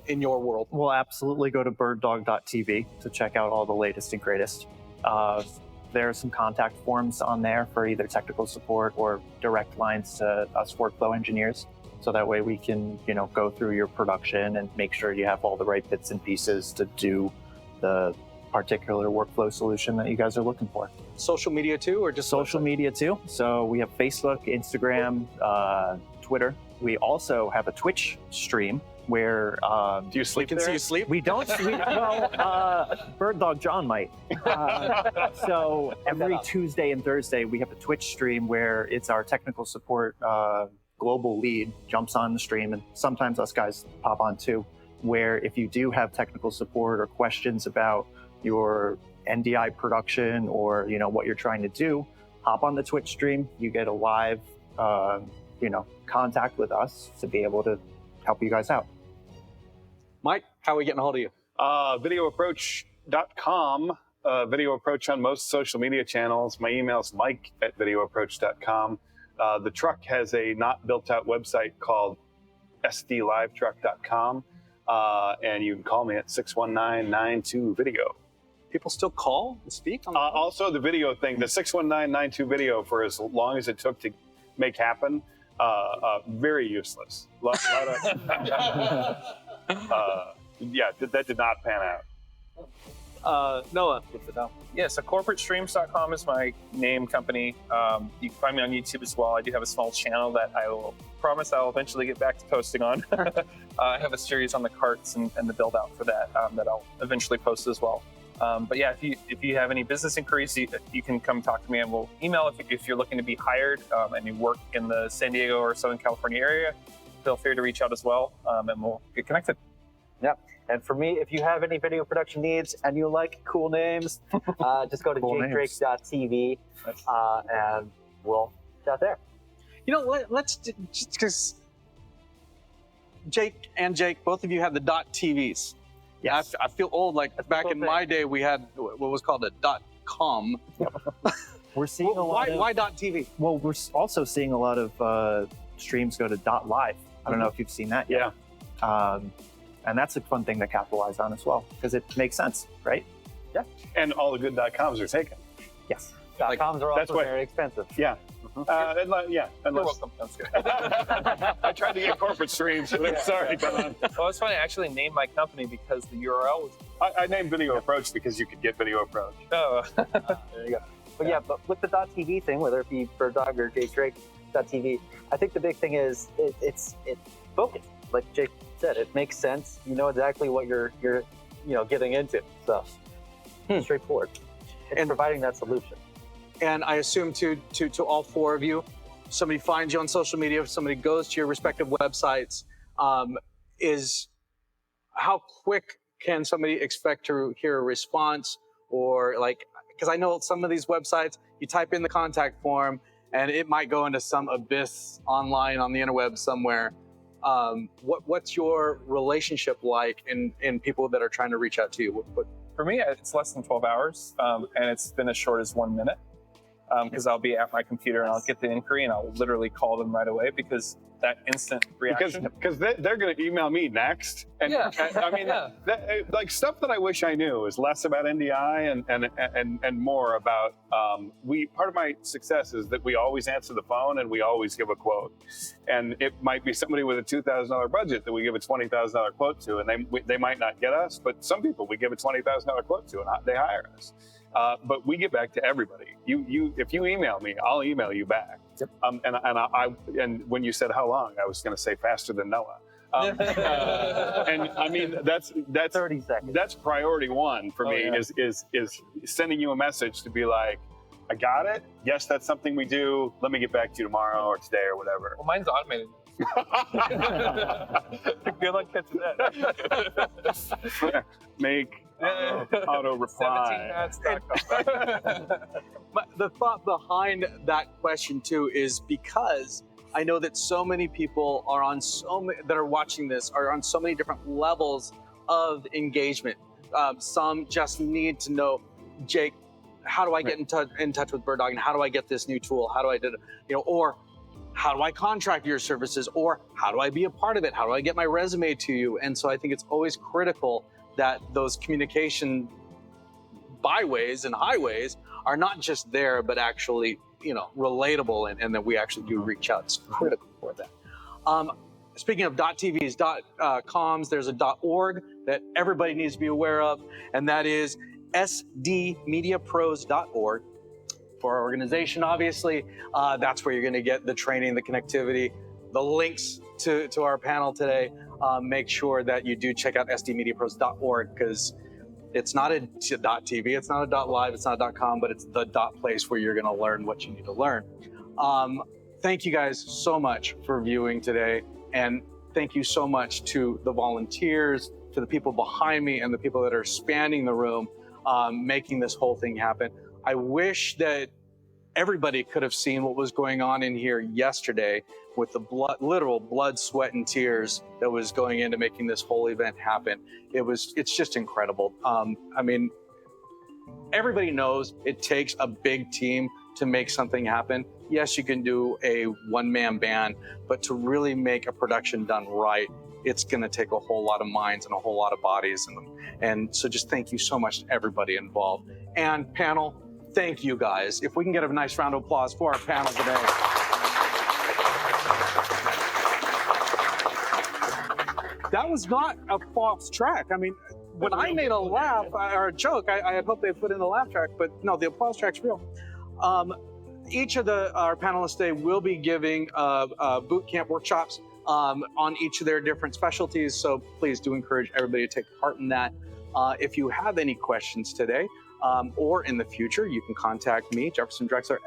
in your world? We'll absolutely go to birddog.tv to check out all the latest and greatest. There are some contact forms on there for either technical support or direct lines to us workflow engineers. So that way we can, go through your production and make sure you have all the right bits and pieces to do the particular workflow solution that you guys are looking for. Social media too, or just Social media too. So we have Facebook, Instagram, Twitter. We also have a Twitch stream where do you sleep? We can see you sleep. We don't. Bird Dog John might. So every Tuesday and Thursday we have a Twitch stream where it's our technical support global lead jumps on the stream, and sometimes us guys pop on too. Where if you do have technical support or questions about your NDI production or what you're trying to do, hop on the Twitch stream. You get a live contact with us to be able to help you guys out. Mike, how are we getting a hold of you? Videoapproach.com. Video Approach on most social media channels. My email is mike@videoapproach.com. The truck has a not built out website called sdlivetruck.com. And you can call me at 619-92-VIDEO. People still call and speak on the phone? Also, the video thing, the 619-92-VIDEO, for as long as it took to make happen, very useless. That did not pan out. Noah. Yeah, so corporatestreams.com is my name company. You can find me on YouTube as well. I do have a small channel that I will promise I'll eventually get back to posting on. I have a series on the carts and the build out for that that I'll eventually post as well. But yeah, if you have any business inquiries, you can come talk to me, and we'll email if you're looking to be hired and you work in the San Diego or Southern California area. Feel free to reach out as well, and we'll get connected. Yep. And for me, if you have any video production needs and you like cool names, just go to jakedrake.tv and we'll chat there. Let's just because Jake, both of you have the .tvs. Yeah, I feel old. Like back in my day, we had what was called a .com. We're seeing a lot. Why .tv? Well, we're also seeing a lot of streams go to .live. I don't know if you've seen that yet. Yeah. And that's a fun thing to capitalize on as well, because it makes sense, right? Yeah. And all the good .coms are taken. Yes. .coms are also very expensive. Yeah. Unless, You're welcome. That's good. I tried to get corporate streams, but sorry. Well, it's funny. I actually named my company because the URL was. I named Video Approach because you could get Video Approach. Oh. There you go. But yeah, but with the .tv thing, whether it be Bird Dog or JakeDrake.tv, I think the big thing is it's focused. Like Jake said, it makes sense. You know exactly what you're getting into. So straightforward. It's providing that solution. And I assume to all four of you, somebody finds you on social media, if somebody goes to your respective websites, is how quick can somebody expect to hear a response? Or like, because I know some of these websites, you type in the contact form and it might go into some abyss online on the interweb somewhere. What's your relationship like in people that are trying to reach out to you? For me, it's less than 12 hours, and it's been as short as 1 minute, because I'll be at my computer and I'll get the inquiry and I'll literally call them right away, because that instant reaction. Because they're going to email me next. And, I mean, like stuff that I wish I knew is less about NDI and more about, part of my success is that we always answer the phone and we always give a quote. And it might be somebody with a $2,000 budget that we give a $20,000 quote to, and they might not get us, but some people we give a $20,000 quote to and they hire us. But we get back to everybody. If you email me, I'll email you back. Yep. And when you said how long, I was going to say faster than Noah. And I mean that's 30 seconds. That's priority one for me. Is sending you a message to be like, I got it. Yes, that's something we do. Let me get back to you tomorrow or today or whatever. Well, mine's automated. Good luck catching that. Make auto reply. 17hats.com. But the thought behind that question too is because I know that so many people are on that are watching this are on so many different levels of engagement. Some just need to know, Jake, how do I get in touch with Bird Dog, and how do I get this new tool? How do I or how do I contract your services, or how do I be a part of it? How do I get my resume to you? And so I think it's always critical that those communication byways and highways are not just there, but actually, relatable, and that we actually do reach out. It's critical for that. Speaking of .tvs, .coms, there's a .org that everybody needs to be aware of, and that is sdmediapros.org. For our organization, obviously, that's where you're going to get the training, the connectivity, the links to our panel today. Make sure that you do check out sdmediapros.org, because it's not a .tv, it's not a .live, it's not a .com, but it's the .place where you're going to learn what you need to learn. Thank you guys so much for viewing today, and thank you so much to the volunteers, to the people behind me, and the people that are spanning the room, making this whole thing happen. I wish that everybody could have seen what was going on in here yesterday with the literal blood, sweat, and tears that was going into making this whole event happen. It's just incredible. I mean, everybody knows it takes a big team to make something happen. Yes, you can do a one-man band, but to really make a production done right, it's going to take a whole lot of minds and a whole lot of bodies. And so just thank you so much to everybody involved. And panel, thank you guys. If we can get a nice round of applause for our panel today. That was not a false track. I mean, when I made a laugh or a joke, I had hoped they'd put in the laugh track, but no, the applause track's real. Each of our panelists today will be giving boot camp workshops on each of their different specialties, so please do encourage everybody to take part in that. If you have any questions today, or in the future, you can contact me, Jefferson Drexler,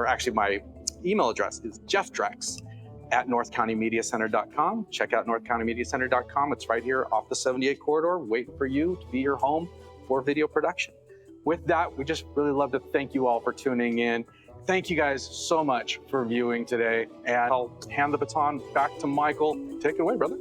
actually my email address is jeffdrex@northcountymediacenter.com. Check out northcountymediacenter.com. It's right here off the 78 corridor, waiting for you to be your home for video production. With that, we just really love to thank you all for tuning in. Thank you guys so much for viewing today, and I'll hand the baton back to Michael. Take it away, brother.